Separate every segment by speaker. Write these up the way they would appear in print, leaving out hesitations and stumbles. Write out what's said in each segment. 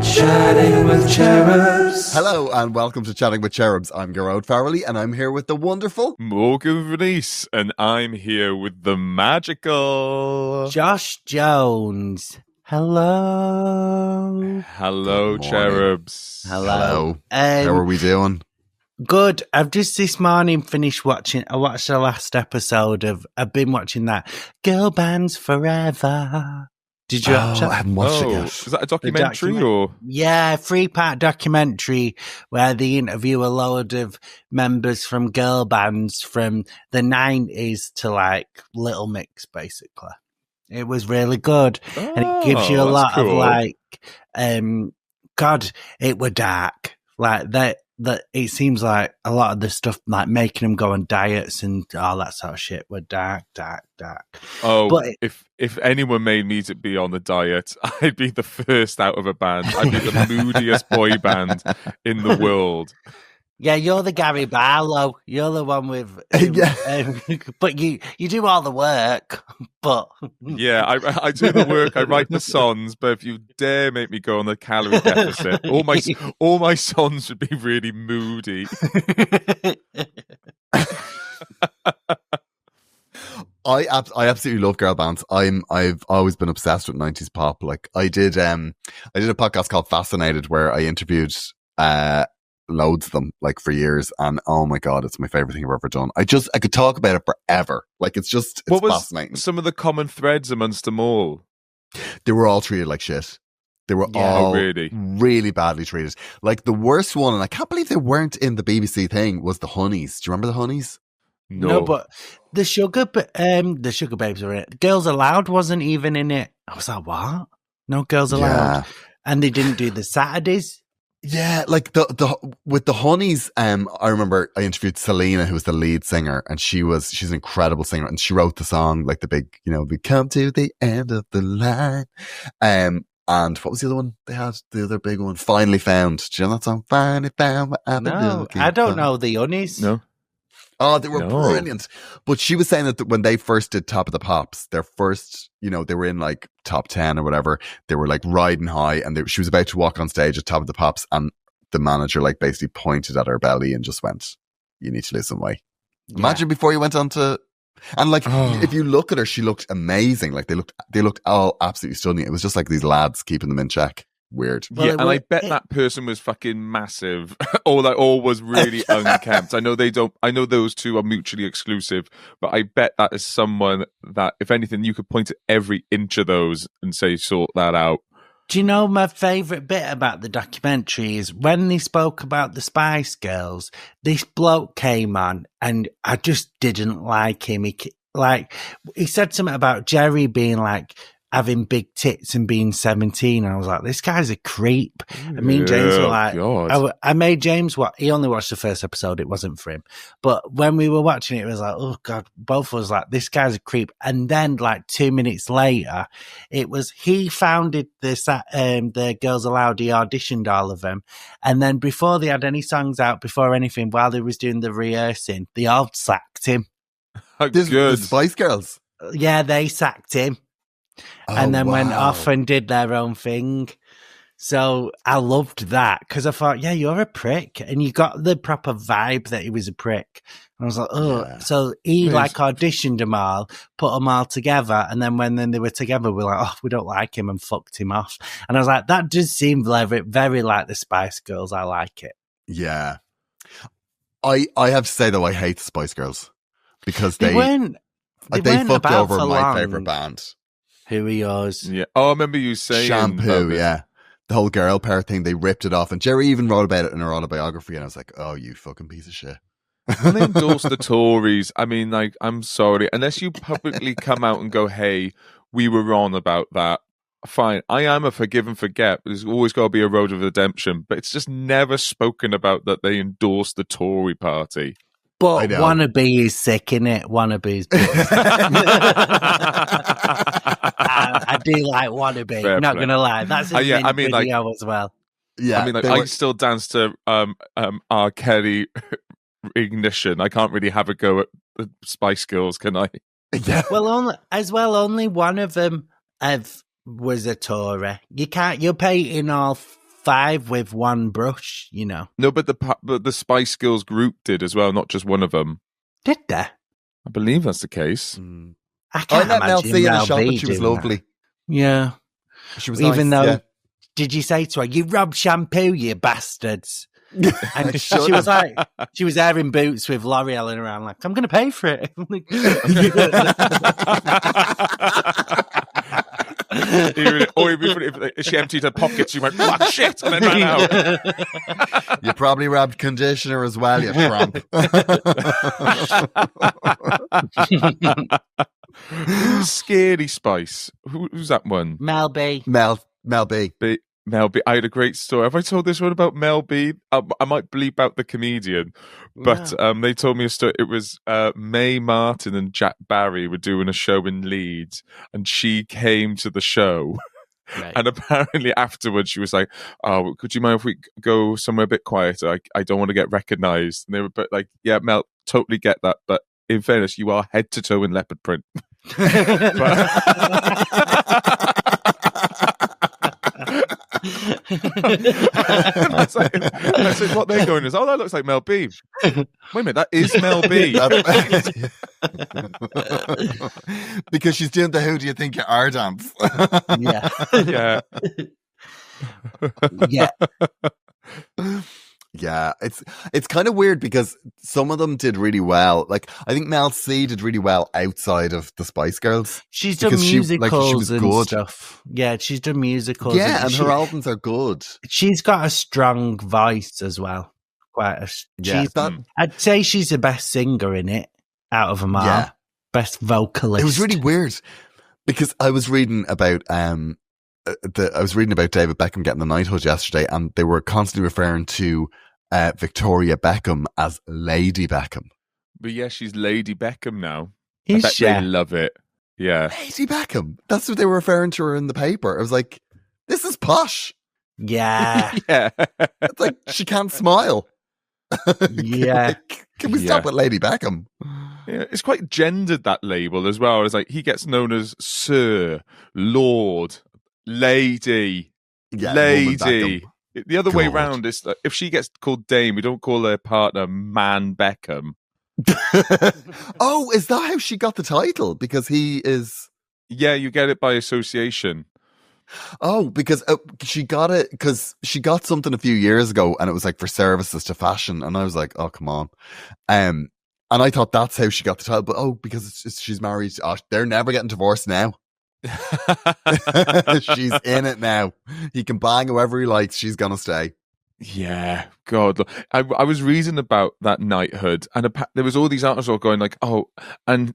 Speaker 1: Chatting with Cherubs.
Speaker 2: Hello and welcome to Chatting with Cherubs. I'm Gearóid Farrelly and I'm here with the wonderful
Speaker 3: Morgan Rees, and I'm here with the magical
Speaker 4: Josh Jones. Hello.
Speaker 3: Hello, Cherubs.
Speaker 2: Hello. How are we doing?
Speaker 4: Good. I've just this morning finished watching. I watched the last episode of. I've been watching that Girl Bands Forever. Did you watch it?
Speaker 2: I haven't watched it yet.
Speaker 3: Is that a documentary or?
Speaker 4: Yeah, 3-part documentary where they interview a load of members from girl bands from the 90s to like Little Mix, basically. It was really good. And it gives you a lot of like, God, it were dark. Like that it seems like a lot of the stuff like making them go on diets and all that sort of shit were dark.
Speaker 3: Oh,
Speaker 4: but
Speaker 3: if anyone made music be on the diet, I'd be the first out of a band. I'd be the moodiest boy band in the world.
Speaker 4: yeah, you're the Gary Barlow. You're the one with, but you do all the work. But
Speaker 3: yeah, I do the work. I write the songs. But if you dare make me go on the calorie deficit, all my songs should be really moody.
Speaker 2: I absolutely love girl bands. I've always been obsessed with 90s pop. Like I did a podcast called Fascinated where I interviewed loads of them like for years, and oh my god, it's my favorite thing I've ever done. I could talk about it forever. Like it's fascinating.
Speaker 3: Some of the common threads amongst them all?
Speaker 2: They were all treated like shit. They were all really badly treated. Like the worst one, and I can't believe they weren't in the BBC thing, was the Honeys. Do you remember the Honeys?
Speaker 4: No, but the Sugar Babes were in it. Girls Aloud wasn't even in it. I was like, what? No Girls Aloud, and they didn't do the Saturdays.
Speaker 2: Yeah, like the with the Honeys, I remember I interviewed Selena, who was the lead singer, and she's an incredible singer, and she wrote the song, like the big, we come to the end of the line. And what was the other one they had? The other big one, Finally Found. Do you know that song? Finally Found.
Speaker 4: No, I don't know the Honeys.
Speaker 3: No.
Speaker 2: Oh, they were brilliant. But she was saying that when they first did Top of the Pops, their first, they were in like top 10 or whatever. They were like riding high, and she was about to walk on stage at Top of the Pops, and the manager like basically pointed at her belly and just went, "You need to lose some weight." Yeah. Imagine before you went on to, and like if you look at her, she looked amazing. Like they looked all absolutely stunning. It was just like these lads keeping them in check. Weird.
Speaker 3: Well, yeah, and I bet that person was fucking massive, or was really unkempt. I know those two are mutually exclusive, but I bet that is someone that, if anything, you could point to every inch of those and say, sort that out.
Speaker 4: Do you know my favourite bit about the documentary is when they spoke about the Spice Girls, this bloke came on and I just didn't like him. He said something about Jerry being like, having big tits and being 17, and I was like, this guy's a creep. And me and James were like, I made James he only watched the first episode, it wasn't for him. But when we were watching it, it was like, oh God, both of us like, this guy's a creep. And then like 2 minutes later, it was, he founded the Girls Aloud, he auditioned all of them. And then before they had any songs out, before anything, while they was doing the rehearsing, they all sacked him.
Speaker 2: The Spice Girls?
Speaker 4: Yeah, they sacked him. And then went off and did their own thing. So I loved that because I thought, yeah, you're a prick. And you got the proper vibe that he was a prick. And I was like, oh. Yeah. So he auditioned them all, put them all together. And then when they were together, we were like, oh, we don't like him, and fucked him off. And I was like, that does seem very like the Spice Girls. I like it.
Speaker 2: Yeah. I have to say, though, I hate the Spice Girls because they fucked over my favourite band.
Speaker 4: Who are yours?
Speaker 3: Yeah. Oh, I remember you saying
Speaker 2: Shampoo, yeah. The whole girl power thing, they ripped it off. And Jerry even wrote about it in her autobiography. And I was like, oh, you fucking piece of shit.
Speaker 3: When they endorse the Tories, I mean, like, I'm sorry. Unless you publicly come out and go, hey, we were wrong about that. Fine. I am a forgive and forget. But there's always got to be a road of redemption. But it's just never spoken about that they endorse the Tory party.
Speaker 4: But Wannabe is sick, innit? Wannabe's I do like Wannabe.
Speaker 3: Fair
Speaker 4: Not
Speaker 3: play.
Speaker 4: Gonna lie. That's a video as well.
Speaker 2: Yeah,
Speaker 3: I mean, like, I still dance to R. Kelly Ignition. I can't really have a go at the Spice Girls, can I?
Speaker 2: Yeah.
Speaker 4: Well, only one of them was a Tory. You're painting all 5 with one brush, you know.
Speaker 3: No, but the Spice Girls group did as well, not just one of them.
Speaker 4: Did they?
Speaker 3: I believe that's the case.
Speaker 4: I can't
Speaker 2: met Mel
Speaker 4: imagine
Speaker 2: C in
Speaker 4: Mel
Speaker 2: the shop,
Speaker 4: B
Speaker 2: and she was
Speaker 4: doing
Speaker 2: lovely.
Speaker 4: that. Yeah.
Speaker 2: She was
Speaker 4: Even
Speaker 2: nice,
Speaker 4: though,
Speaker 2: yeah.
Speaker 4: did you say to her, "You robbed shampoo, you bastards"? And she
Speaker 2: should've.
Speaker 4: was like, she was there in boots with L'Oreal in around, like, "I'm going to pay for it."
Speaker 3: Or if she emptied her pockets, she went, "Fuck shit," and then ran out.
Speaker 2: You probably rubbed conditioner as well, you tramp.
Speaker 3: Who's Scary Spice? Who's that one?
Speaker 4: Mel B.
Speaker 2: Mel B.
Speaker 3: Mel B. I had a great story. Have I told this one about Mel B? I might bleep out the comedian, but they told me a story. It was Mae Martin and Jack Barry were doing a show in Leeds, and she came to the show. Right. And apparently afterwards she was like, "Oh, could you mind if we go somewhere a bit quieter? I don't want to get recognised." And they were like, "Yeah, Mel, totally get that, but in fairness, you are head to toe in leopard print." I said, what they're going is, "Oh, that looks like Mel B." Wait a minute, that is Mel B.
Speaker 2: Because she's doing the "Who Do You Think You Are" dance.
Speaker 3: Yeah.
Speaker 2: Yeah, it's kind of weird because some of them did really well. Like, I think Mel C did really well outside of the Spice Girls.
Speaker 4: She's done musicals and stuff. Yeah, she's done musicals.
Speaker 2: Yeah, and her albums are good.
Speaker 4: She's got a strong voice as well. I'd say she's the best singer in it out of them all. Yeah. Best vocalist.
Speaker 2: It was really weird because I was reading about David Beckham getting the knighthood yesterday, and they were constantly referring to Victoria Beckham as Lady Beckham.
Speaker 3: But yeah, she's Lady Beckham now.
Speaker 4: Is
Speaker 3: I bet
Speaker 4: she?
Speaker 3: they love it. Yeah.
Speaker 2: Lady Beckham. That's what they were referring to her in the paper. I was like, this is posh.
Speaker 4: Yeah.
Speaker 3: Yeah.
Speaker 2: It's like she can't smile.
Speaker 4: Yeah.
Speaker 2: Can we stop with Lady Beckham?
Speaker 3: Yeah, it's quite gendered, that label as well. It's like he gets known as Sir, Lord, Lady, Lady. The other way round is that if she gets called Dame, we don't call her partner Man Beckham.
Speaker 2: Oh, is that how she got the title? Because he is...
Speaker 3: Yeah, you get it by association.
Speaker 2: Oh, because she got it because she got something a few years ago, and it was like for services to fashion, and I was like, oh, come on. And I thought that's how she got the title, but because she's married, they're never getting divorced now. She's in it now. He can bang whoever he likes. She's gonna stay.
Speaker 3: Yeah, God. I was reading about that knighthood, and there was all these articles going like, "Oh, and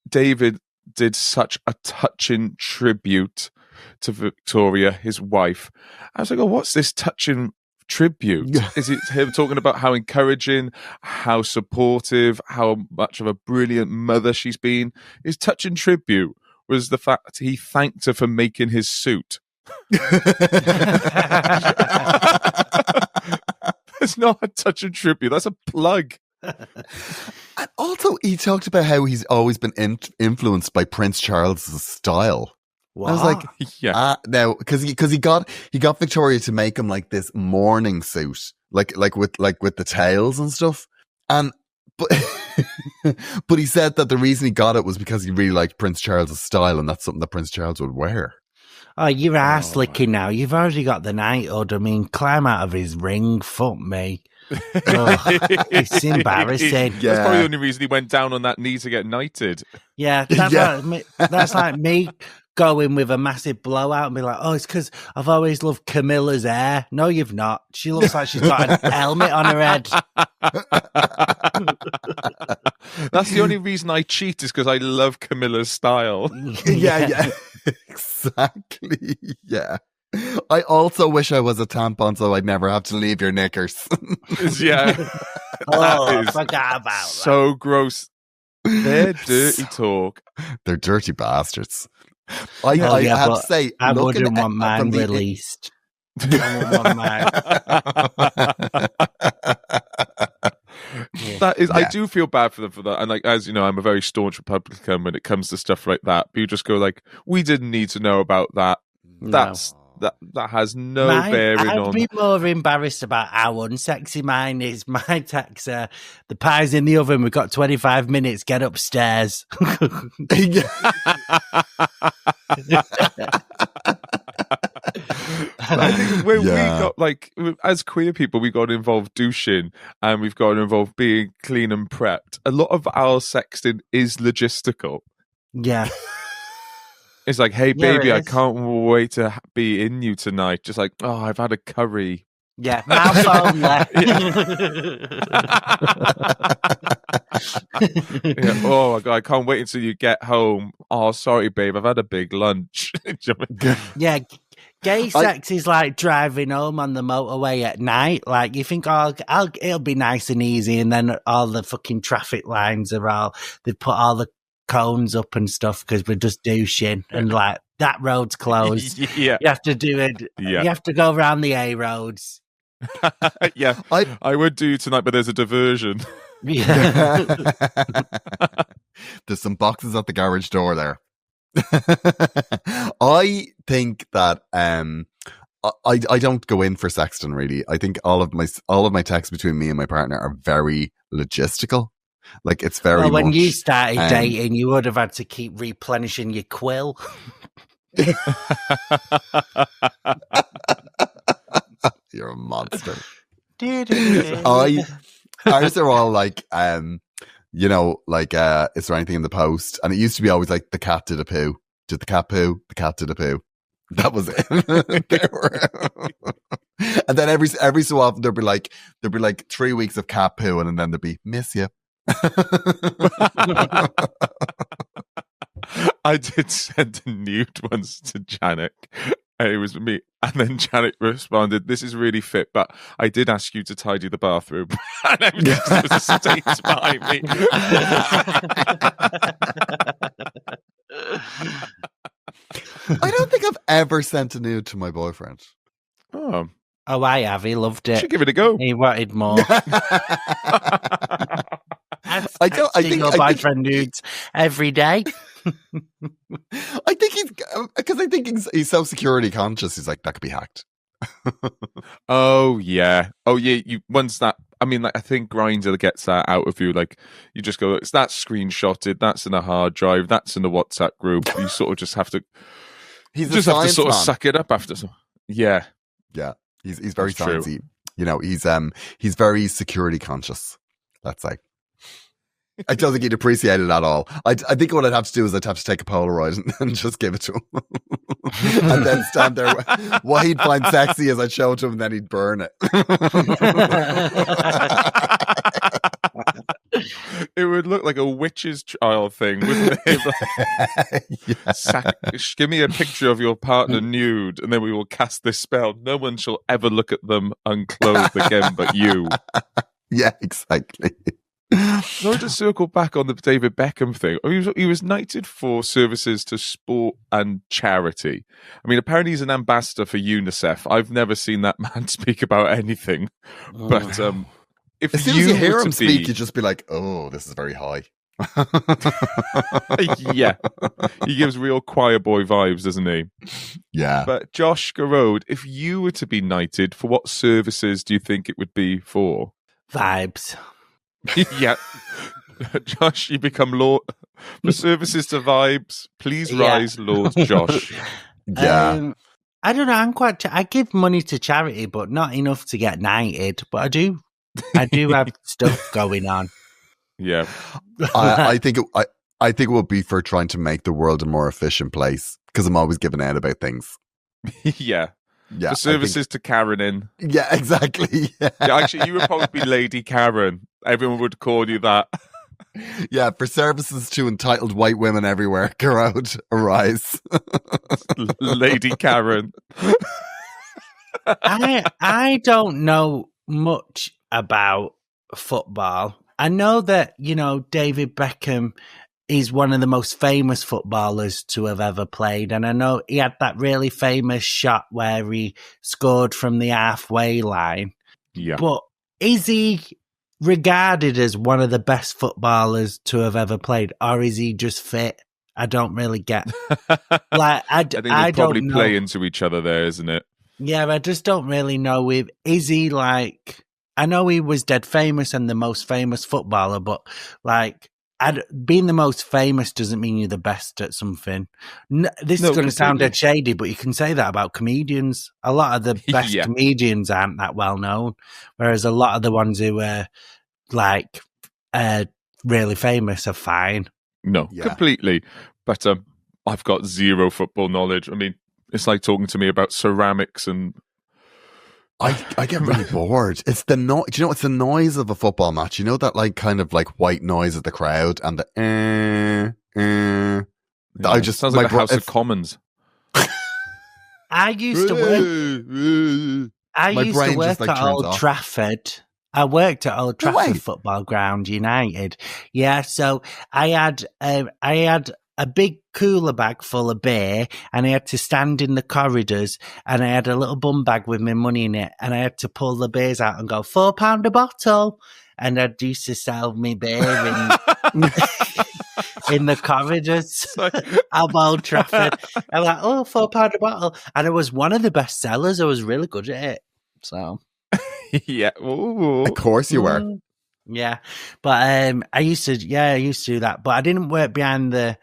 Speaker 3: David did such a touching tribute to Victoria, his wife." I was like, "Oh, what's this touching tribute?" Is it him talking about how encouraging, how supportive, how much of a brilliant mother she's been? His touching tribute was the fact he thanked her for making his suit. That's not a touching tribute. That's a plug.
Speaker 2: And also, he talked about how he's always been influenced by Prince Charles's style. What? I was like, yeah, now because he got Victoria to make him like this morning suit, like with the tails and stuff, but he said that the reason he got it was because he really liked Prince Charles's style, and that's something that Prince Charles would wear.
Speaker 4: Oh, you're ass licking now. You've already got the knighthood. I mean, climb out of his ring. Fuck me. It's embarrassing.
Speaker 3: Yeah. That's probably the only reason he went down on that knee to get knighted.
Speaker 4: Yeah, that's like me going with a massive blowout and be like, "Oh, it's because I've always loved Camilla's hair." No, you've not. She looks like she's got a helmet on her head.
Speaker 3: That's the only reason I cheat, is because I love Camilla's style.
Speaker 2: Yeah, exactly. Yeah. I also wish I was a tampon so I'd never have to leave your knickers.
Speaker 3: Yeah.
Speaker 4: I forgot about that.
Speaker 3: So gross. They're dirty talk.
Speaker 2: They're dirty bastards. I have to say,
Speaker 4: I wouldn't want mine released. I wouldn't want mine.
Speaker 3: That is, I do feel bad for them for that. And like, as you know, I'm a very staunch Republican when it comes to stuff like that. But you just go like, we didn't need to know about that.
Speaker 4: No.
Speaker 3: that has no
Speaker 4: Mine,
Speaker 3: bearing
Speaker 4: I'd
Speaker 3: on.
Speaker 4: be more embarrassed about how unsexy mine is. My text, the pie's in the oven. We've got 25 minutes. Get upstairs.
Speaker 3: I think when we
Speaker 2: Yeah.
Speaker 3: got, like, as queer people, we got involved douching and we've got involved being clean and prepped. A lot of our sexting is logistical.
Speaker 4: Yeah.
Speaker 3: It's like, hey,
Speaker 4: Yeah,
Speaker 3: baby,
Speaker 4: it
Speaker 3: I
Speaker 4: is.
Speaker 3: can't wait to be in you tonight. Just like, oh, I've had a curry.
Speaker 4: Yeah. Mouth only.
Speaker 3: Yeah. Oh my God, I can't wait until you get home. Oh, sorry, babe, I've had a big lunch. Do you know what I mean?
Speaker 4: Yeah. Gay sex is like driving home on the motorway at night. Like, you think, it'll be nice and easy. And then all the fucking traffic lines they've put all the cones up and stuff because we're just douching. And like, that road's closed.
Speaker 3: Yeah.
Speaker 4: You have to do it.
Speaker 3: Yeah.
Speaker 4: You have to go around the A roads.
Speaker 3: Yeah, I would do tonight, but there's a diversion.
Speaker 4: Yeah.
Speaker 2: There's some boxes at the garage door there. I think that I don't go in for sexting really. I think all of my texts between me and my partner are very logistical. Like, it's very
Speaker 4: Well, when
Speaker 2: much,
Speaker 4: you started dating, you would have had to keep replenishing your quill.
Speaker 2: You're a monster.
Speaker 4: Yeah.
Speaker 2: Ours are all like, you know, like, is there anything in the post? And it used to be always like, the cat did a poo. Did the cat poo? The cat did a poo. That was it. And then every so often there'd be like 3 weeks of cat poo, and then there'd be miss you.
Speaker 3: I did send a nude once to Janet. And it was me. And then Janet responded, "This is really fit, but I did ask you to tidy the bathroom." And there was a state behind me.
Speaker 2: I don't think I've ever sent a nude to my boyfriend.
Speaker 3: Oh,
Speaker 4: I have. He loved it.
Speaker 3: should give it a go.
Speaker 4: He wanted more.
Speaker 2: I think
Speaker 4: your boyfriend nudes every day.
Speaker 2: I think he's so security conscious. He's like, that could be hacked.
Speaker 3: Oh yeah. You once that. I mean, like, I think Grindr gets that out of you. Like, you just go, it's that screenshotted. That's in a hard drive. That's in the WhatsApp group. You sort of just have to.
Speaker 2: He's
Speaker 3: just have to sort of suck it up after. Yeah.
Speaker 2: Yeah. He's very
Speaker 3: That's true.
Speaker 2: sciencey. You know, he's very security conscious. Let's say. I don't think he'd appreciate it at all. I think what I'd have to do is I'd have to take a Polaroid and just give it to him. And then stand there. What he'd find sexy is I'd show it to him and then he'd burn it.
Speaker 3: It would look like a witch's trial thing, wouldn't it? Give me a picture of your partner nude and then we will cast this spell. No one shall ever look at them unclothed again but you.
Speaker 2: Yeah, exactly.
Speaker 3: Sorry to circle back on the David Beckham thing. He was knighted for services to sport and charity. I mean, apparently he's an ambassador for UNICEF. I've never seen that man speak about anything. But if
Speaker 2: as soon as you hear him
Speaker 3: speak,
Speaker 2: speak, you just be like, "Oh, this is very high."
Speaker 3: Yeah, he gives real choir boy vibes, doesn't he?
Speaker 2: Yeah.
Speaker 3: But Josh Gearóid, if you were to be knighted, for what services do you think it would be for?
Speaker 4: Vibes.
Speaker 3: Yeah. Josh, you become Lord for services to vibes. Please rise, Lord Josh.
Speaker 2: Yeah.
Speaker 4: I don't know. I give money to charity, but not enough to get knighted. But I do have stuff going on.
Speaker 3: Yeah.
Speaker 2: I think it would be for trying to make the world a more efficient place because I'm always giving out about things.
Speaker 3: Yeah.
Speaker 2: Yeah.
Speaker 3: For services to Karen in.
Speaker 2: Yeah, exactly. Yeah.
Speaker 3: Actually, you would probably be Lady Karen. Everyone would call you that.
Speaker 2: Yeah, for services to entitled white women everywhere. Gearóid, arise.
Speaker 3: Lady Karen.
Speaker 4: I don't know much about football. I know that, David Beckham is one of the most famous footballers to have ever played. And I know he had that really famous shot where he scored from the halfway line.
Speaker 3: Yeah.
Speaker 4: But is he regarded as one of the best footballers to have ever played? Or is he just fit I don't really get. Like,
Speaker 3: I think they probably play into each other there, isn't it?
Speaker 4: Yeah, I just don't really know if is he like. I know he was dead famous and the most famous footballer, but like being the most famous doesn't mean you're the best at something. This is going to sound dead shady, but you can say that about comedians. A lot of the best comedians aren't that well known, whereas a lot of the ones who are like really famous are fine.
Speaker 3: No, completely. But I've got zero football knowledge. I mean, it's like talking to me about ceramics and.
Speaker 2: I get really bored. It's the do you know it's the noise of a football match? You know that like kind of like white noise of the crowd and the I just
Speaker 3: sounds like a House of Commons.
Speaker 4: I used to work. I used to work at Old Trafford. I worked at Old Trafford Football Ground United. Yeah, so I had a big cooler bag full of beer, and I had to stand in the corridors, and I had a little bum bag with my money in it, and I had to pull the beers out and go £4 a bottle, and I'd used to sell me beer in the corridors of Old Trafford. I'm like, £4 a bottle, and I was one of the best sellers. I was really good at it, so
Speaker 3: yeah, ooh.
Speaker 2: Of course you were.
Speaker 4: Yeah, but I used to do that, but I didn't work behind the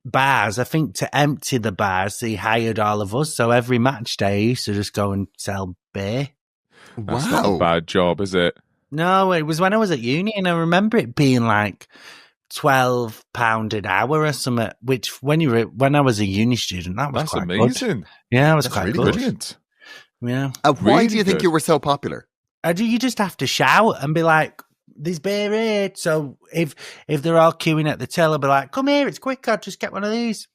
Speaker 4: bars. I think to empty the bars, they hired all of us. So every match day, I used to just go and sell beer.
Speaker 3: That's not a bad job, is it?
Speaker 4: No, it was when I was at uni, and I remember it being like £12 an hour or something. Which when I was a uni student, that's quite
Speaker 3: amazing.
Speaker 4: Good. Yeah, it was quite
Speaker 2: really
Speaker 4: good.
Speaker 3: Brilliant.
Speaker 4: Yeah.
Speaker 2: Why do you think you were so popular?
Speaker 4: You just have to shout and be like, "There's beer here." So if they're all queuing at the till, I'll be like, "Come here, it's quicker. Just get one of these."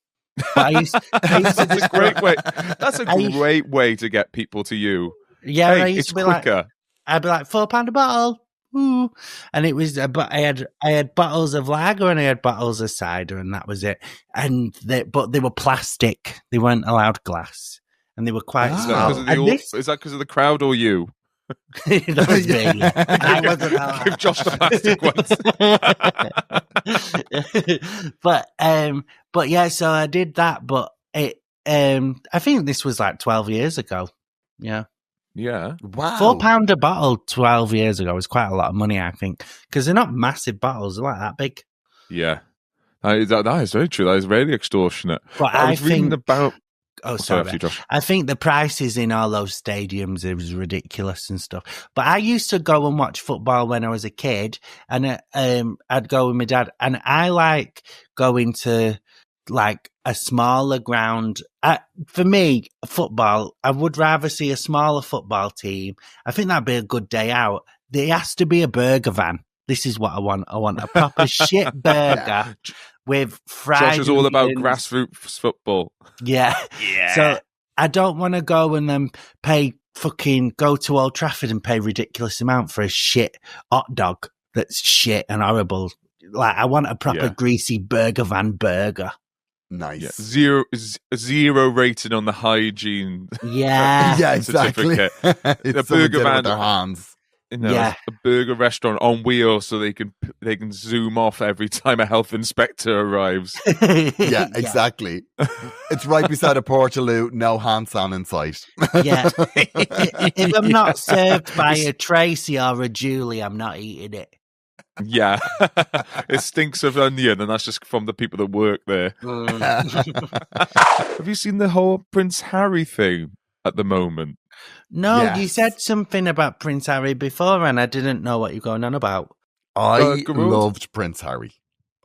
Speaker 4: But I used to
Speaker 3: That's a great way. That's a great way to get people to you.
Speaker 4: Yeah,
Speaker 3: hey,
Speaker 4: I used to be quicker. Like, I'd be like £4 a bottle. Ooh. And it was, but I had bottles of lager and I had bottles of cider, and that was it. And but they were plastic; they weren't allowed glass, and they were quite small.
Speaker 3: Is that because of the crowd or you?
Speaker 4: That was me. I wasn't allowed.
Speaker 3: Give Josh the
Speaker 4: plastic ones. But yeah, so I did that. But I think this was like 12 years ago. Yeah.
Speaker 3: Yeah.
Speaker 2: Wow.
Speaker 4: £4 a bottle 12 years ago was quite a lot of money, I think, because they're not massive bottles; they're like that big.
Speaker 3: Yeah, that is very true. That is really extortionate.
Speaker 4: But
Speaker 3: I was reading about.
Speaker 4: Oh, sorry. I think the prices in all those stadiums is ridiculous and stuff. But I used to go and watch football when I was a kid, and I'd go with my dad. And I like going to like a smaller ground. For me, football, I would rather see a smaller football team. I think that'd be a good day out. There has to be a burger van. This is what I want. I want a proper shit burger. With fried
Speaker 3: Josh is all about grassroots football.
Speaker 4: Yeah. So I don't want to go and then go to Old Trafford and pay ridiculous amount for a shit hot dog that's shit and horrible. Like, I want a proper greasy burger van burger.
Speaker 2: Nice.
Speaker 3: Yeah. Zero rating on the hygiene.
Speaker 4: Yeah.
Speaker 2: Yeah, exactly.
Speaker 3: Certificate.
Speaker 2: It's
Speaker 3: the burger van
Speaker 2: with their hands.
Speaker 3: A burger restaurant on wheels, so they can zoom off every time a health inspector arrives.
Speaker 2: Yeah, exactly. It's right beside a Portaloo, no hands-on in sight.
Speaker 4: Yeah. If I'm not served by a Tracy or a Julie, I'm not eating it.
Speaker 3: Yeah. It stinks of onion, and that's just from the people that work there. Have you seen the whole Prince Harry thing at the moment?
Speaker 4: No, yes. You said something about Prince Harry before, and I didn't know what you're going on about.
Speaker 2: I loved Prince Harry.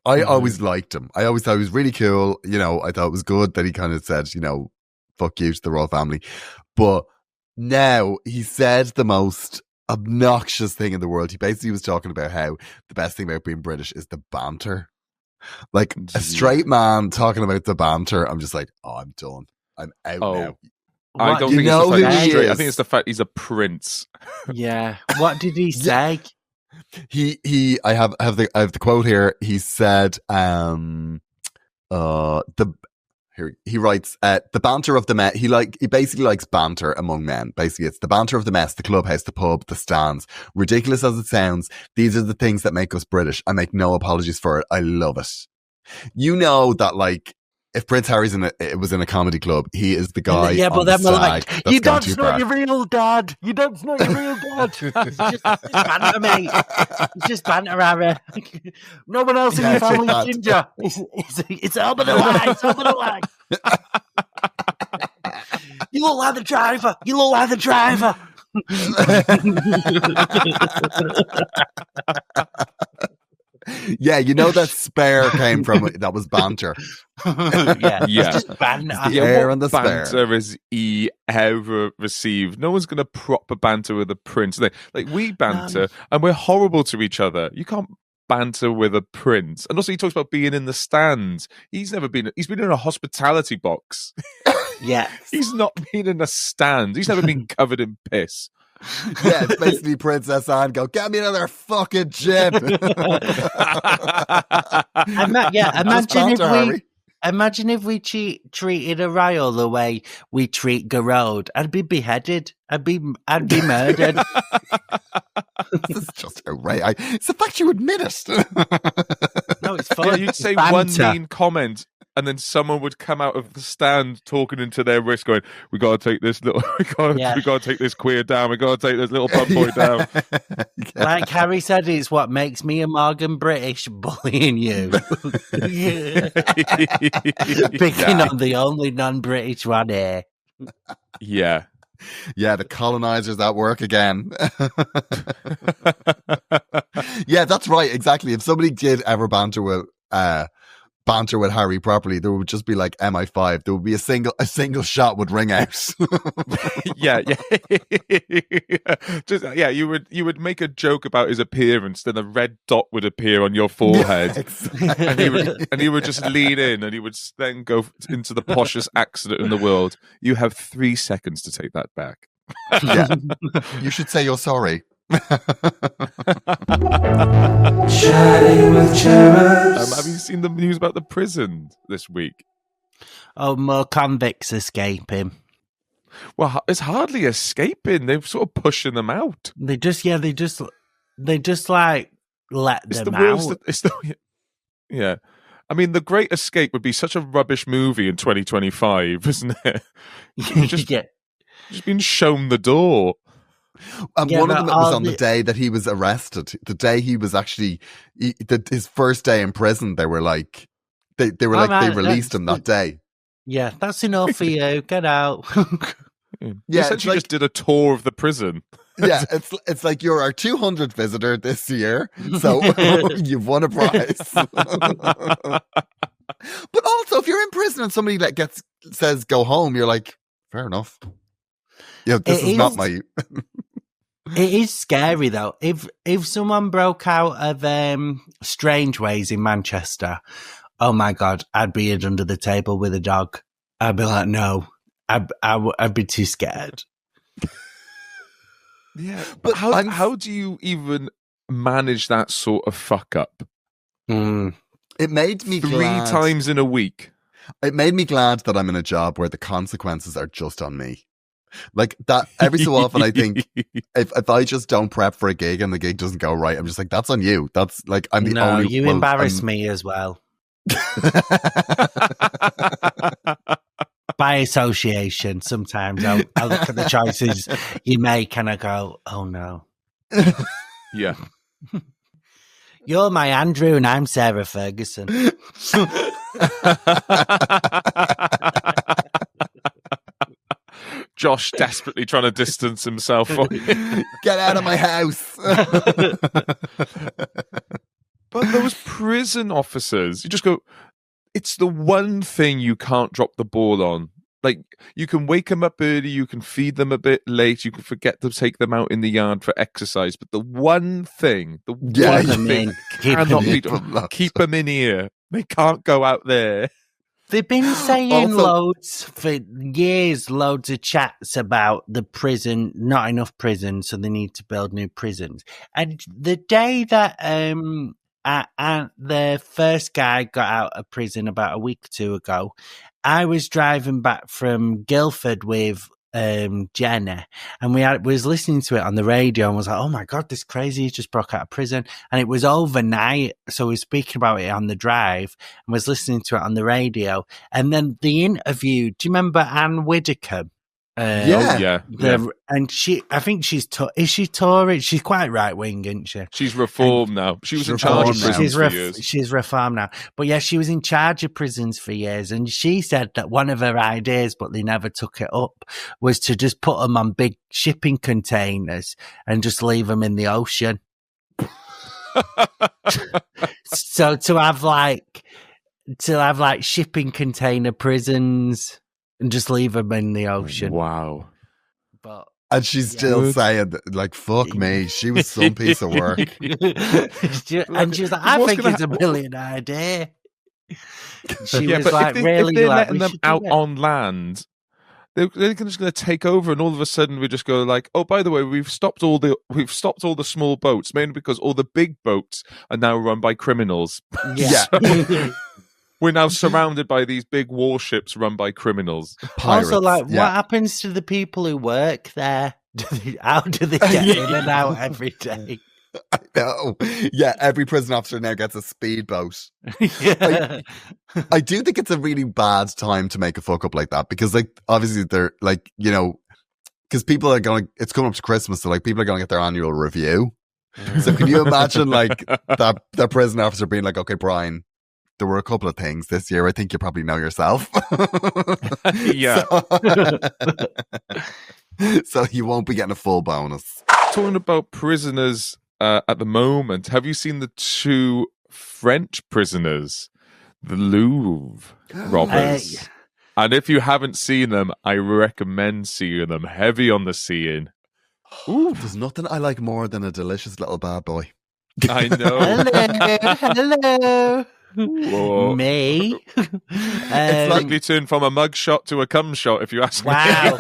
Speaker 2: I always liked him. I always thought he was really cool. You know, I thought it was good that he kind of said, you know, fuck you to the royal family. But now he said the most obnoxious thing in the world. He basically was talking about how the best thing about being British is the banter. Like a straight man talking about the banter. I'm just like, oh, I'm done. I'm out now.
Speaker 3: I don't think it's the fact he's straight. I think it's the fact he's a prince.
Speaker 4: Yeah. What did he say?
Speaker 2: I have the quote here. He said, he writes, the banter of the Met. He basically likes banter among men. Basically, it's the banter of the mess, the clubhouse, the pub, the stands. Ridiculous as it sounds, these are the things that make us British. I make no apologies for it. I love it. You know that, like, if Prince Harry's was in a comedy club, he is the guy.
Speaker 4: Yeah, but
Speaker 2: on the
Speaker 4: then we're
Speaker 2: side
Speaker 4: like,
Speaker 2: that's
Speaker 4: you
Speaker 2: gone
Speaker 4: don't
Speaker 2: too
Speaker 4: know
Speaker 2: far.
Speaker 4: your real dad. You don't know your real dad. It's just banter, mate. It's just banter, Harry. No one else in
Speaker 2: Yeah,
Speaker 4: your family's
Speaker 2: it's
Speaker 4: ginger. It's over the line. It's over the line. You look like the driver. You look like the driver.
Speaker 2: Yeah, you know that spare came from that was banter.
Speaker 4: Yeah,
Speaker 3: Yeah.
Speaker 4: it's just banter.
Speaker 2: The
Speaker 3: Yeah,
Speaker 2: air
Speaker 3: what
Speaker 2: and the spare.
Speaker 3: banter has he ever received? No one's going to proper banter with a prince. Like we banter, and we're horrible to each other. You can't banter with a prince. And also, he talks about being in the stands. He's been in a hospitality box.
Speaker 4: Yeah,
Speaker 2: He's
Speaker 3: not been in a stand. He's never been covered in piss.
Speaker 2: Yeah, it's basically Princess Anne go, get me another fucking chip.
Speaker 4: Imagine if we treated Oriole the way we treat Gearóid. I'd be beheaded. I'd be murdered.
Speaker 2: This is just outrageous. It's the fact you admit it.
Speaker 4: No, it's fun.
Speaker 3: Yeah, you'd say one mean comment, and then someone would come out of the stand talking into their wrist, going, "We got to take this little, we got to take this queer down. We got to take this little pub boy down."
Speaker 4: Like Harry said, it's what makes me a Morgan British, bullying you, picking on the only non-British one here.
Speaker 3: Yeah.
Speaker 2: Yeah, the colonizers at work again. Yeah, that's right. Exactly. If somebody did ever banter with Harry properly, there would just be like MI5. There would be a single shot would ring out.
Speaker 3: Yeah. You would make a joke about his appearance, then a red dot would appear on your forehead,
Speaker 2: Yeah, exactly.
Speaker 3: and he would just lean in, and he would then go into the poshest accent in the world. You have 3 seconds to take that back.
Speaker 2: Yeah, you should say you're sorry.
Speaker 1: Chatting with Cherubs.
Speaker 3: Have you seen the news about the prison this week?
Speaker 4: Oh, more convicts escaping.
Speaker 3: Well, it's hardly escaping. They're sort of pushing them out.
Speaker 4: They just like let
Speaker 3: It's
Speaker 4: them
Speaker 3: the
Speaker 4: out.
Speaker 3: worst. Yeah. I mean, The Great Escape would be such a rubbish movie in 2025, isn't it? Just been shown the door.
Speaker 2: And one of them was on the day that he was arrested. The day he was actually his first day in prison. They were like, they released him that day.
Speaker 4: Yeah, that's enough for you. Get out.
Speaker 2: Yeah,
Speaker 3: essentially just did a tour of the prison.
Speaker 2: Yeah, it's like you're our 200th visitor this year, so you've won a prize. But also, if you're in prison and somebody says go home, you're like, fair enough. Yeah, this is not my.
Speaker 4: It is scary though. If someone broke out of Strange Ways in Manchester, oh my God, I'd be hid under the table with a dog. I'd be like, no, I'd be too scared.
Speaker 3: Yeah, but how do you even manage that sort of fuck up?
Speaker 2: It made me
Speaker 3: 3
Speaker 2: glad.
Speaker 3: times in a week.
Speaker 2: It made me glad that I'm in a job where the consequences are just on me. Like that, every so often I think if I just don't prep for a gig and the gig doesn't go right, I'm just like, that's on you. That's like, I'm the only.
Speaker 4: No, you embarrass me as well. By association, sometimes I look at the choices you make and I go, oh no.
Speaker 3: Yeah.
Speaker 4: You're my Andrew and I'm Sarah Ferguson.
Speaker 3: Josh desperately trying to distance himself from you.
Speaker 2: Get out of my house.
Speaker 3: But those prison officers, you just go, it's the one thing you can't drop the ball on. Like, you can wake them up early, you can feed them a bit late, you can forget to take them out in the yard for exercise. But the one thing, cannot be done. Keep them in here. They can't go out there.
Speaker 4: They've been saying loads for years, loads of chats about the prison, not enough prisons, so they need to build new prisons. And the day that the first guy got out of prison about a week or two ago, I was driving back from Guildford with Jenny, and we was listening to it on the radio and was like, oh my God, this crazy, he just broke out of prison. And it was overnight. So we were speaking about it on the drive and was listening to it on the radio. And then the interview, do you remember Anne Widdecombe?
Speaker 2: Yeah.
Speaker 4: And I think is she Tory? She's quite right wing, isn't she?
Speaker 3: She's reformed now. She was in charge of prisons for years.
Speaker 4: She's reformed now. But yeah, she was in charge of prisons for years. And she said that one of her ideas, but they never took it up, was to just put them on big shipping containers and just leave them in the ocean. So to have like shipping container prisons and just leave them in the ocean.
Speaker 3: Wow.
Speaker 2: And she's still saying, like, fuck me. She was some piece of work.
Speaker 4: And she was like, I think it's a brilliant idea. She was
Speaker 3: but
Speaker 4: like,
Speaker 3: if
Speaker 4: really
Speaker 3: they're
Speaker 4: like,
Speaker 3: letting them out on land, they're just going to take over, and all of a sudden we just go like, oh, by the way, we've stopped all the small boats, mainly because all the big boats are now run by criminals.
Speaker 4: Yeah.
Speaker 3: So, we're now surrounded by these big warships run by criminals.
Speaker 2: Pirates,
Speaker 4: also, like, what happens to the people who work there? How do they get in and out every day?
Speaker 2: I know. Yeah, every prison officer now gets a speedboat. I do think it's a really bad time to make a fuck up like that, because, like, obviously they're like, you know, because people are going, it's coming up to Christmas, so like people are going to get their annual review. So can you imagine like that prison officer being like, okay, Brian, there were a couple of things this year I think you probably know yourself.
Speaker 3: Yeah.
Speaker 2: So you won't be getting a full bonus.
Speaker 3: Talking about prisoners at the moment, have you seen the 2 French prisoners, the Louvre robbers? And if you haven't seen them, I recommend seeing them. Heavy on the seeing.
Speaker 2: Ooh, there's nothing I like more than a delicious little bad boy.
Speaker 3: I know.
Speaker 4: Hello.
Speaker 3: Whoa.
Speaker 4: Me.
Speaker 3: It's likely turned from a mug shot to a cum shot, if you ask me.
Speaker 4: Wow.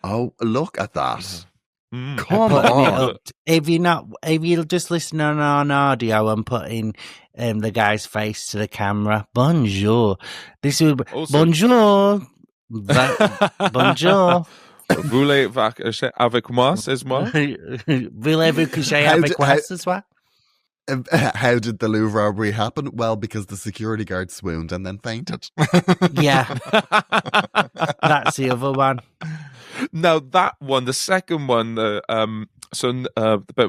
Speaker 2: Oh, look at that.
Speaker 3: Mm.
Speaker 2: Come on.
Speaker 4: If you'll just listen on audio and put in the guy's face to the camera. Bonjour. This is bonjour. Bonjour.
Speaker 3: Voulez-vous coucher avec moi, c'est moi?
Speaker 4: Voulez-vous coucher avec moi, c'est moi?
Speaker 2: How did the Louvre robbery happen? Well, because the security guard swooned and then fainted.
Speaker 4: Yeah. That's the other one.
Speaker 3: Now that one, the second one, not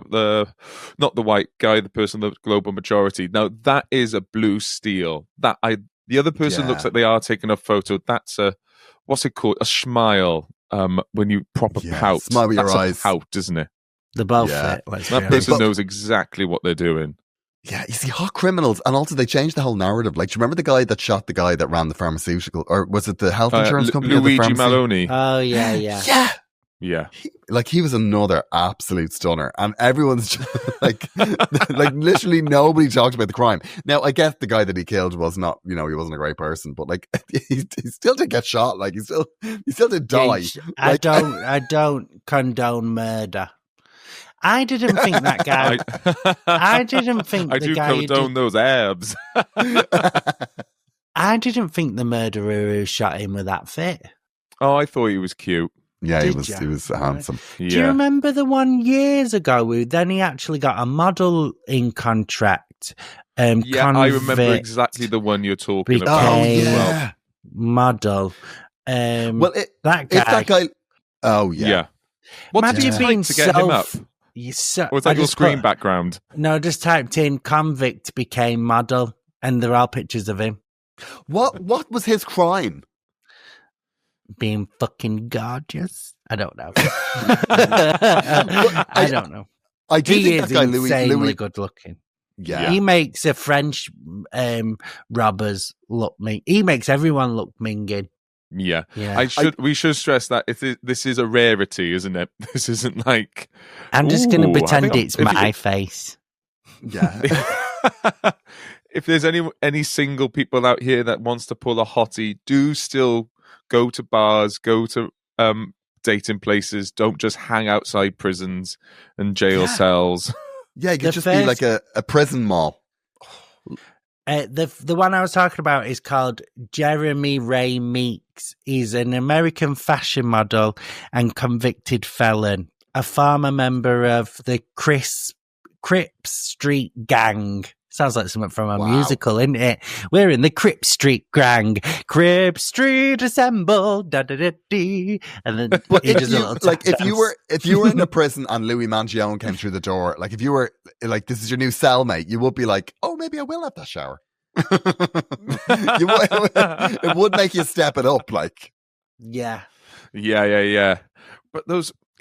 Speaker 3: the white guy, the person, the global majority. Now that is a blue steel. The other person looks like they are taking a photo. That's what's it called? A smile. When you proper pout,
Speaker 2: smile with your
Speaker 3: that's
Speaker 2: eyes.
Speaker 3: a pout, isn't it?
Speaker 4: The both
Speaker 3: That person knows exactly what they're doing.
Speaker 2: Yeah, you see, hot criminals, and also they changed the whole narrative. Like, do you remember the guy that shot the guy that ran the pharmaceutical, or was it the health insurance company?
Speaker 3: Luigi Maloney.
Speaker 4: Oh yeah.
Speaker 3: Yeah.
Speaker 2: He was another absolute stunner, and everyone's just like literally nobody talked about the crime. Now, I guess the guy that he killed was not, he wasn't a great person, but like he still did get shot. Like he still did die.
Speaker 4: I don't condone murder. I didn't think that guy. I didn't think
Speaker 3: I do condone those abs.
Speaker 4: I didn't think the murderer who shot him was that fit.
Speaker 3: Oh, I thought he was cute.
Speaker 2: Yeah, he was handsome.
Speaker 3: Yeah.
Speaker 4: Do you remember the one years ago who then he actually got a modelling contract?
Speaker 3: I remember exactly the one you're talking about.
Speaker 2: Oh, yeah.
Speaker 4: Model.
Speaker 2: That guy.
Speaker 4: If
Speaker 2: that guy. Oh, yeah.
Speaker 3: What did you type to get him up? Or was that your screen background?
Speaker 4: No, just typed in convict became model, and there are pictures of him.
Speaker 2: What was his crime?
Speaker 4: Being fucking gorgeous. I don't know. I don't know.
Speaker 2: I do
Speaker 4: he
Speaker 2: think
Speaker 4: is
Speaker 2: that guy
Speaker 4: insanely good looking.
Speaker 2: Yeah,
Speaker 4: he makes a French robbers look mean. He makes everyone look minging.
Speaker 3: Yeah. We should stress that this is a rarity, isn't it? This isn't like
Speaker 4: I'm just going to pretend it's my face.
Speaker 2: Yeah.
Speaker 3: If there's any single people out here that wants to pull a hottie, do still go to bars, go to dating places. Don't just hang outside prisons and jail cells.
Speaker 2: Yeah, you could just be like a prison mall.
Speaker 4: The one I was talking about is called Jeremy Ray Meeks. He's an American fashion model and convicted felon, a former member of the Crips Street Gang. Sounds like something from a musical, isn't it? We're in the Crip Street Gang. Crip Street assemble. Da da da dee. And then
Speaker 2: But
Speaker 4: he does a little tap
Speaker 2: if
Speaker 4: dance.
Speaker 2: you were in a prison and Louis Mangione came through the door, like if you were like, this is your new cellmate, you would be like, oh, maybe I will have that shower. It would make you step it up, like.
Speaker 4: Yeah.
Speaker 3: Yeah. But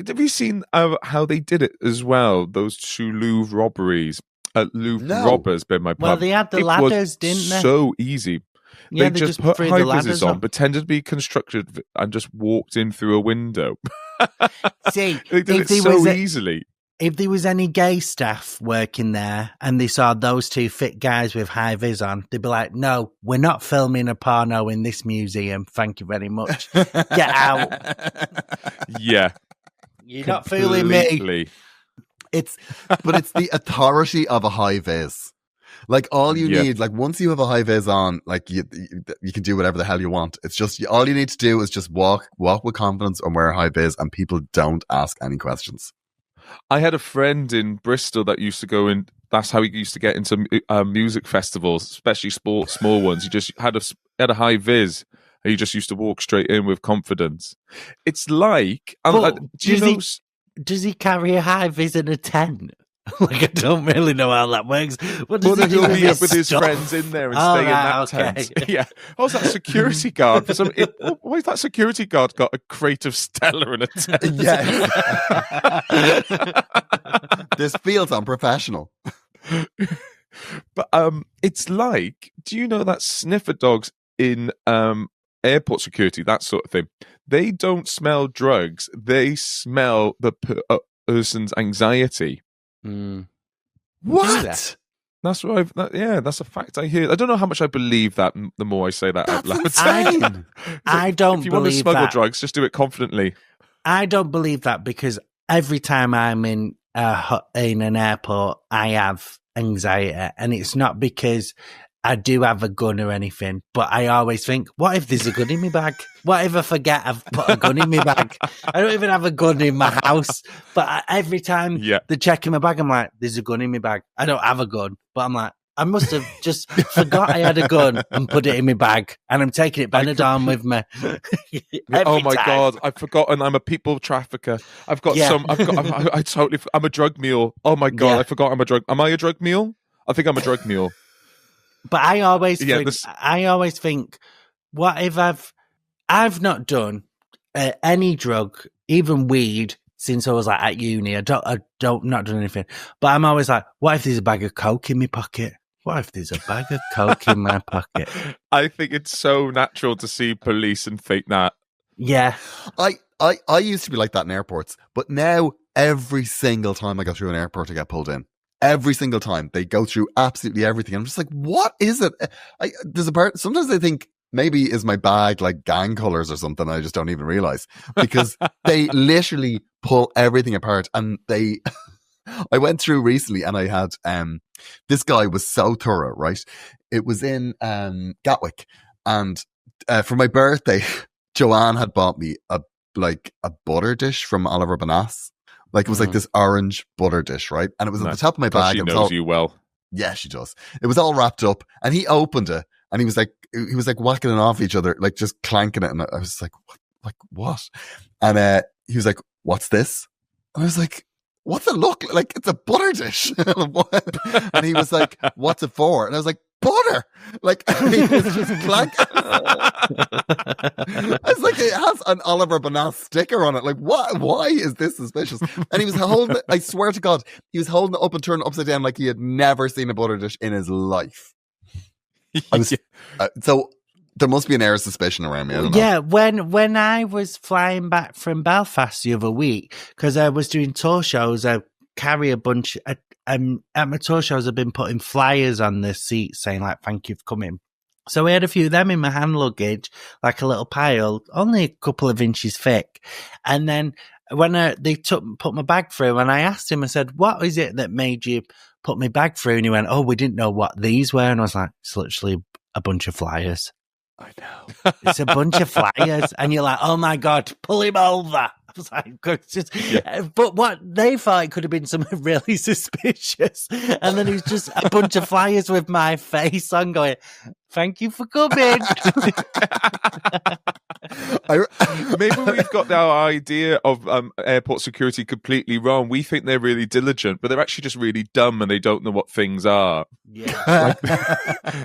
Speaker 3: have you seen how they did it as well? Those two Louvre robberies. Louvre robbers, been my pub.
Speaker 4: Well, they had the ladders, didn't they?
Speaker 3: So easy.
Speaker 4: Yeah,
Speaker 3: they just put
Speaker 4: threw
Speaker 3: high
Speaker 4: the
Speaker 3: vises
Speaker 4: ladders
Speaker 3: on, pretended to be constructed, and just walked in through a window.
Speaker 4: See,
Speaker 3: they did it so easily.
Speaker 4: If there was any gay staff working there and they saw those two fit guys with high vis on, they'd be like, no, we're not filming a porno in this museum. Thank you very much. Get out.
Speaker 3: Yeah.
Speaker 4: You're not fooling me.
Speaker 2: But it's the authority of a high vis. Like all you need, like once you have a high vis on, like you can do whatever the hell you want. It's just, all you need to do is just walk with confidence and wear a high vis, and people don't ask any questions.
Speaker 3: I had a friend in Bristol that used to go in. That's how he used to get into music festivals, especially small ones. He just had a high vis. And he just used to walk straight in with confidence. It's like,
Speaker 4: does he carry a high vis in a tent? Like, I don't really know how that works. What does he do
Speaker 3: he'll be up with his friends in there and stay in that tent. Yeah. Oh, is that security guard? Why has that security guard got a crate of Stella in a tent?
Speaker 2: Yeah. This feels unprofessional.
Speaker 3: But it's like, do you know that sniffer dogs in airport security, that sort of thing, they don't smell drugs, they smell the person's anxiety.
Speaker 2: What?
Speaker 3: That's what that's a fact I hear. I don't know how much I believe that. The more I say that out loud,
Speaker 4: I don't.
Speaker 3: If you
Speaker 4: believe
Speaker 3: want to smuggle
Speaker 4: that.
Speaker 3: drugs, just do it confidently.
Speaker 4: I don't believe that, because every time I'm in an airport, I have anxiety, and it's not because I do have a gun or anything, but I always think, what if there's a gun in my bag? What if I forget I've put a gun in my bag? I don't even have a gun in my house, but every time they check in my bag, I'm like, there's a gun in my bag. I don't have a gun, but I'm like, I must have just forgot I had a gun and put it in my bag, and I'm taking it Benidorm with me.
Speaker 3: Oh my God, I've forgotten I'm a people trafficker. I've got I'm a drug mule. Oh my God, I forgot am I a drug mule? I think I'm a drug mule.
Speaker 4: But I always think, what if I've not done any drug, even weed, since I was like at uni. I don't not done anything. But I'm always like, what if there's a bag of coke in my pocket? What if there's a bag of coke in my pocket?
Speaker 3: I think it's so natural to see police and think that.
Speaker 4: Yeah.
Speaker 2: I used to be like that in airports, but now every single time I go through an airport, I get pulled in. Every single time they go through absolutely everything. I'm just like, what is it? There's a part, sometimes I think maybe is my bag like gang colors or something. I just don't even realize, because they literally pull everything apart. And I went through recently and I had, this guy was so thorough, right? It was in, Gatwick, and, for my birthday, Joanne had bought me a butter dish from Oliver Bonas. Like, it was like this orange butter dish, right? And it was at the top of my bag.
Speaker 3: She knows you well.
Speaker 2: Yeah, she does. It was all wrapped up, and he opened it, and he was like whacking it off each other, like just clanking it. And I was like, what? And he was like, what's this? And I was like, what's it look like? It's a butter dish. And he was like, what's it for? And I was like, butter. Like, he was just clanking. I was like, it has an Oliver Bonas sticker on it. Like, what? Why is this suspicious? And he was holding it, I swear to God, he was holding it up and turning it upside down like he had never seen a butter dish in his life. So there must be an air of suspicion around me. I don't know.
Speaker 4: Yeah, when I was flying back from Belfast the other week, because I was doing tour shows, I carry a bunch. At my tour shows, I've been putting flyers on the seats saying like, "Thank you for coming." So we had a few of them in my hand luggage, like a little pile, only a couple of inches thick. And then when they put my bag through, and I asked him, I said, "What is it that made you put my bag through?" And he went, "Oh, we didn't know what these were." And I was like, "It's literally a bunch of flyers."
Speaker 2: I know.
Speaker 4: It's a bunch of flyers, and you're like, "Oh my God, pull him over." I was like, but what they thought it could have been something really suspicious. And then it was just a bunch of flyers with my face on going, "Thank you for coming."
Speaker 3: Maybe we've got our idea of airport security completely wrong. We think they're really diligent, but they're actually just really dumb and they don't know what things are.
Speaker 4: Yeah.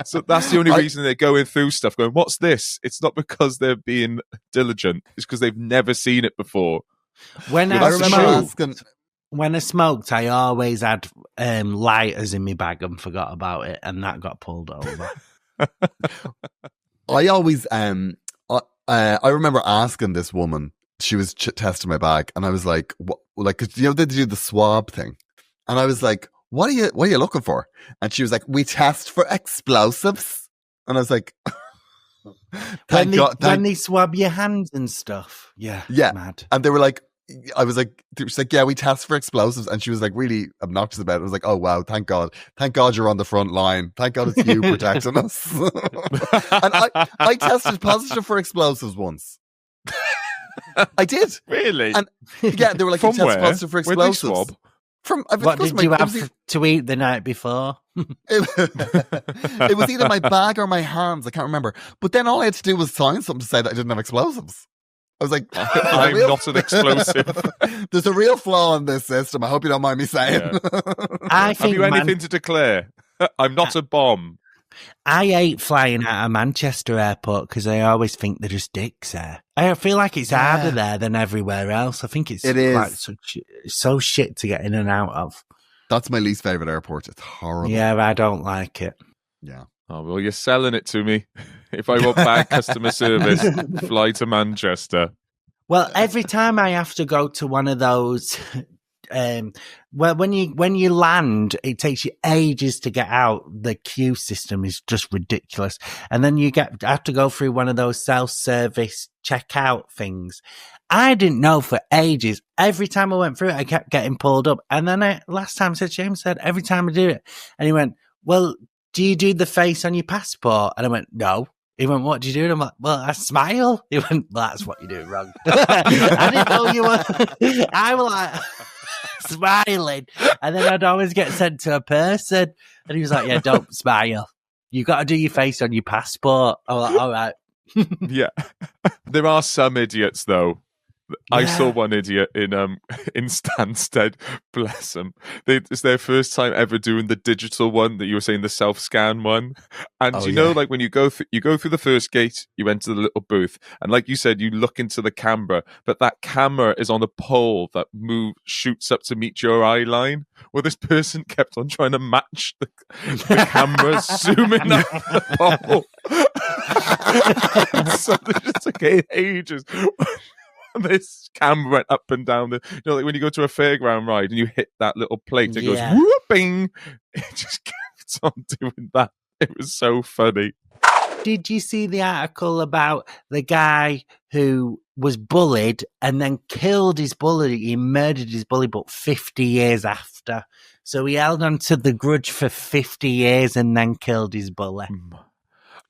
Speaker 3: So that's the only reason they're going through stuff, going, "What's this?" It's not because they're being diligent. It's because they've never seen it before.
Speaker 4: When
Speaker 2: I remember asking.
Speaker 4: When I smoked, I always had lighters in my bag and forgot about it, and that got pulled over.
Speaker 2: I always I remember asking this woman. She was testing my bag, and I was like, "What?" Like, 'cause, they do the swab thing, and I was like, What are you looking for?" And she was like, "We test for explosives," and I was like,
Speaker 4: When they swab your hands and stuff. Yeah. Mad.
Speaker 2: And they were like, I was like, she's like, "Yeah, we test for explosives," and she was like really obnoxious about it. I was like, "Oh wow, thank God you're on the front line. Thank God it's you protecting us." And I tested positive for explosives once. I did.
Speaker 3: Really?
Speaker 2: And yeah, they were like, "You
Speaker 3: From
Speaker 2: test
Speaker 3: where?
Speaker 2: positive for
Speaker 3: Where'd they
Speaker 2: explosives."
Speaker 3: swab?
Speaker 4: What did you have to eat the night before?
Speaker 2: It was either my bag or my hands. I can't remember. But then all I had to do was sign something to say that I didn't have explosives. I was like,
Speaker 3: "I'm not an explosive."
Speaker 2: There's a real flaw in this system. I hope you don't mind me saying.
Speaker 3: Yeah. Have you anything to declare? I'm not a bomb.
Speaker 4: I hate flying out of Manchester Airport because I always think they're just dicks there. I feel like it's harder there than everywhere else. I think it is like so shit to get in and out of.
Speaker 2: That's my least favourite airport. It's horrible.
Speaker 4: Yeah, I don't like it.
Speaker 2: Yeah.
Speaker 3: Oh, well, you're selling it to me. If I want bad customer service, fly to Manchester.
Speaker 4: Well, every time I have to go to one of those, when you land, it takes you ages to get out. The queue system is just ridiculous, and then you have to go through one of those self-service checkout things. I didn't know for ages. Every time I went through it, I kept getting pulled up, and then last time I said, James said, every time I do it, and he went, "Well, do you do the face on your passport?" And I went, "No." He went, "What do you do?" And I'm like, "Well, I smile." He went, "Well, that's what you do wrong." I didn't know you were. I was like smiling, and then I'd always get sent to a person, and he was like, "Yeah, don't smile. You got to do your face on your passport." I was like, "All right."
Speaker 3: Yeah, there are some idiots though. I saw one idiot in Stansted. Bless them. It's their first time ever doing the digital one that you were saying, the self-scan one. And know, like when you go through the first gate, you enter the little booth, and like you said, you look into the camera, but that camera is on a pole that shoots up to meet your eye line. Well, this person kept on trying to match the camera zooming up the pole. So they just took ages. This camera went up and down like when you go to a fairground ride and you hit that little plate, it goes whooping. It just kept on doing that. It was so funny.
Speaker 4: Did you see the article about the guy who was bullied and then killed his bully? He murdered his bully, but 50 years after. So he held on to the grudge for 50 years and then killed his bully.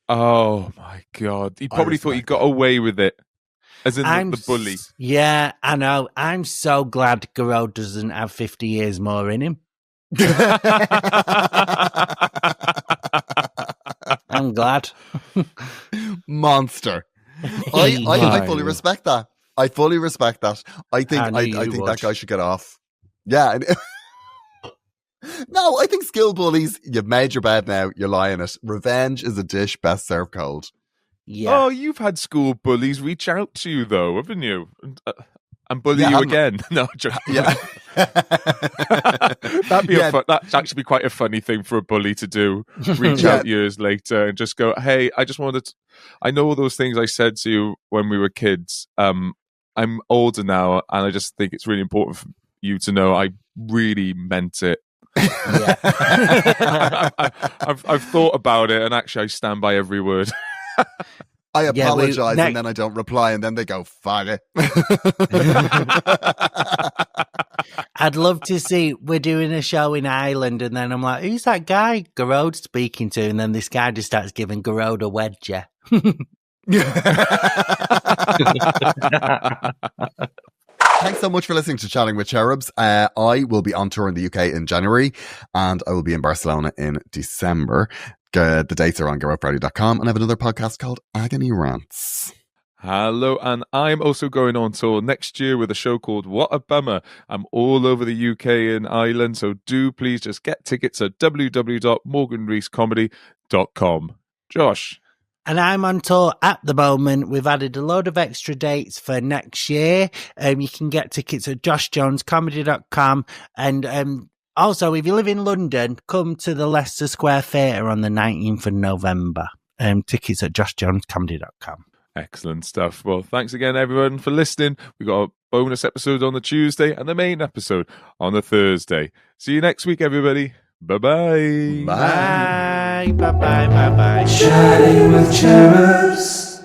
Speaker 3: Oh my God. He probably thought he got away with it. As in the bully.
Speaker 4: Yeah, I know. I'm so glad Gearóid doesn't have 50 years more in him. I'm glad.
Speaker 2: Monster. I fully respect that. I fully respect that. I think that guy should get off. Yeah. No, I think skill bullies, you've made your bed now, you're lying it. Revenge is a dish best served cold.
Speaker 4: Yeah.
Speaker 3: Oh, you've had school bullies reach out to you, though, haven't you? And bully you again. No, just that'd actually be quite a funny thing for a bully to do. Reach out years later and just go, "Hey, I just wanted I know all those things I said to you when we were kids. I'm older now, and I just think it's really important for you to know I really meant it."
Speaker 4: Yeah.
Speaker 3: I've thought about it, and actually I stand by every word.
Speaker 2: I
Speaker 4: Yeah,
Speaker 2: apologize, and then I don't reply, and then they go, fuck it.
Speaker 4: I'd love to see, we're doing a show in Ireland, and then I'm like, who's that guy Gearóid speaking to? And then this guy just starts giving Gearóid a wedgie.
Speaker 2: Thanks so much for listening to Chatting with Cherubs. I will be on tour in the UK in January, and I will be in Barcelona in December. The dates are on gearóidfarrelly.com, and I have another podcast called Agony Rants.
Speaker 3: Hello, and I'm also going on tour next year with a show called What a Bummer. I'm all over the UK and Ireland, so do please just get tickets at www.morganreescomedy.com. Josh.
Speaker 4: And I'm on tour at the moment. We've added a load of extra dates for next year. You can get tickets at joshjonescomedy.com. And also, if you live in London, come to the Leicester Square Theatre on the 19th of November. Tickets at joshjonescomedy.com.
Speaker 3: Excellent stuff. Well, thanks again, everyone, for listening. We've got a bonus episode on the Tuesday and the main episode on the Thursday. See you next week, everybody. Bye-bye.
Speaker 4: Bye. Bye-bye. Bye-bye.
Speaker 1: Chatting with Cherubs.